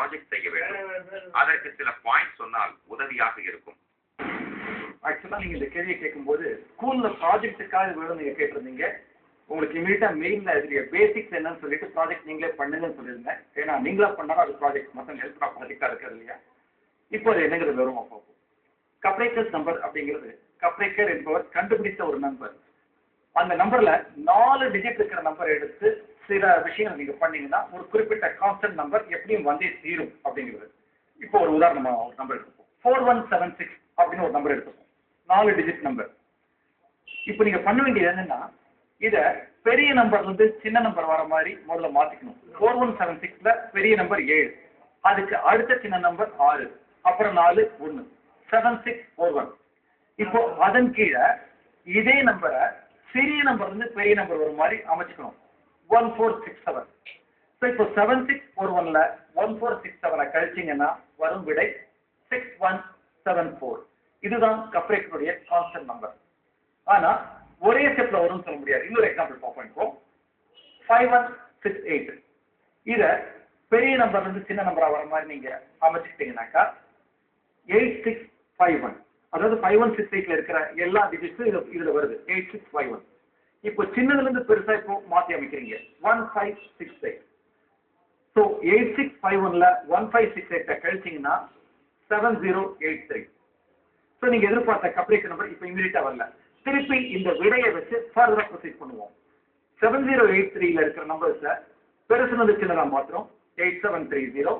Project செய்ய வேண்டும். அதற்கு சில பாயிண்ட் சொன்னால் உதவியாக இருக்கும். ஆக்சுவலா நீங்க இந்த கேள்வியை கேட்கும்போது ஸ்கூல்ல ப்ராஜெக்ட்டுக்காக வேணும் நீங்க கேட்டிருந்தீங்க. உங்களுக்கு இமீடியட்டா மெயின்ல இதுல பேசிக்ஸ் என்னன்னு சொல்லிட்டு ப்ராஜெக்ட் நீங்களே பண்ணுங்கன்னு சொல்லியிருந்தேன். ஏன்னா நீங்களா பண்ணாலும் அது ப்ராஜெக்ட் மொத்தம் ஹெல்ப் ப்ராஜெக்டா இருக்கிறது இல்லையா? இப்போ அது என்னங்கிறது வருமா பார்ப்போம். கப்ரேக்கர்ஸ் நம்பர் அப்படிங்கிறது கப்ரேக்கர் என்பவர் கண்டுபிடித்த ஒரு நம்பர். அந்த நம்பர்ல 4 டிஜிட் இருக்கிற நம்பர் எடுத்து சில விஷயங்கள் நீங்க பண்ணீங்கன்னா ஒரு குறிப்பிட்ட கான்ஸ்டன்ட் நம்பர் எப்படியும் வந்தே தீரும் அப்படிங்கிறது. இப்போ ஒரு உதாரணமா ஒரு நம்பர் எடுத்துப்போம். 4176 அப்படின்னு ஒரு நம்பர் எடுத்துப்போம். 4 டிஜிட் நம்பர். இப்போ நீங்க பண்ண வேண்டியது என்னன்னா இத பெரிய நம்பர்ல இருந்து சின்ன நம்பர் வர மாதிரி முதல்ல மாத்திக்கணும். 4176ல பெரிய நம்பர் 7, அதுக்கு அடுத்த சின்ன நம்பர் 6, அப்புறம் 4 1 7641. இப்போ அதன் கீழே இதே நம்பரை சிறிய நம்பர்ல இருந்து பெரிய நம்பர் வரும் மாதிரி அமைச்சுக்கணும். 1467. ஸோ இப்போ 7641ல 1467 கழிச்சிங்கன்னா வரும் விடை 6174. இதுதான் கப்ரேக்கருடைய கான்ஸ்டன்ட் நம்பர். ஆனா ஒரே ஸ்டெப்ல வரும்னு சொல்ல முடியாது. இன்னொரு எக்ஸாம்பிள் பார்ப்போம். இப்போ 5168 இத பெரிய நம்பர்ல இருந்து சின்ன நம்பரா வர மாதிரி நீங்க அமைச்சுக்கிட்டீங்கன்னாக்கா 8651, அதாவது 5168ல இருக்கிற எல்லா டிஜிட்ஸும் இதுல வருது 8651. இப்போ சின்னதுல இருந்து பெருசா இப்போ மாத்தி அமைக்கிறீங்க 1568. ஸோ 8651ல 1568 கழிச்சீங்கன்னா 7083. ஸோ நீங்க எதிர்பார்த்த கப்ரேக்கர் நம்பர் இப்போ இமீடியட்டா வரல. திருப்பி இந்த விடையை வச்சு ஃபர்தரா ப்ரொசீட் பண்ணுவோம். 7083ல இருக்கிற நம்பர்ஸை பெருசுல இருந்து சின்னதா மாத்திரம் 8730.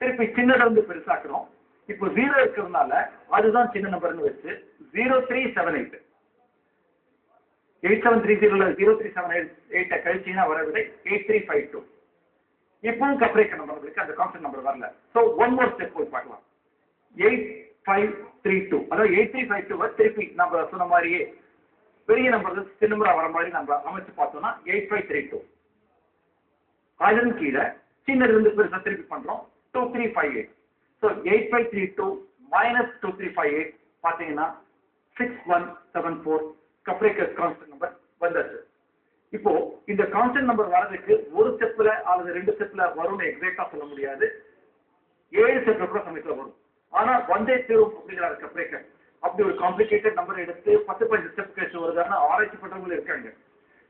திருப்பி சின்னதை வந்து பெருசாக்குறோம். இப்போ 0 இருக்கிறதுனால அதுதான் சின்ன நம்பர்னு வச்சு 0378. 8730ல 0378 கழிச்சீங்கன்னா வர விடை 8352. இப்பவும் கப்ரேக்கர் நம்பர் இருக்கு, அந்த கான்ஸ்டன்ட் நம்பர் வரல. ஸோ ஒன் மோர் ஸ்டெப் போய் பார்க்கலாம். 8532, அதாவது 8352 திருப்பி நம்ம சொன்ன மாதிரியே பெரிய நம்பர் சின்ன நம்பரா வர மாதிரி நம்ம அமைச்சு பார்த்தோம்னா 8532. அதன் கீழே சின்னதுல இருந்து பெருசா திருப்பி பண்றோம் 2358. ஸோ 8532 மைனஸ் 2358 பார்த்தீங்கன்னா 6174. கப்ரேக்கர் கான்ஸ்டன்ட் நம்பர் வந்தாச்சு. இப்போ இந்த கான்ஸ்டன்ட் நம்பர் வரதுக்கு ஒரு ஸ்டெப்ல அல்லது 2 ஸ்டெப்ல வரும்னு எக்ஸாக்டா சொல்ல முடியாது. 7 ஸ்டெப்ல கூட சமயத்துல வரும். ஆனா வந்தே தீரும் அப்படிங்கிற கப்ரேக்கர் அப்படி ஒரு காம்ப்ளிகேட்டட் நம்பர் எடுத்து 10-15 ஸ்டெப் கழிச்சு வருதான ஆராய்ச்சி பண்றவங்களும் இருக்காங்க.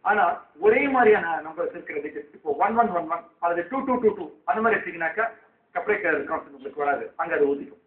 ஆனா ஒரே மாதிரியான நம்பர்ஸ் இருக்கிறது. இப்போ 1111 அல்லது 2222 அந்த மாதிரி எடுத்தீங்கன்னாக்கா கப்ரேக்கர் கான்ஸ்டன்ட் நம்பருக்கு வராது, அங்க அது ஒதுக்கும்.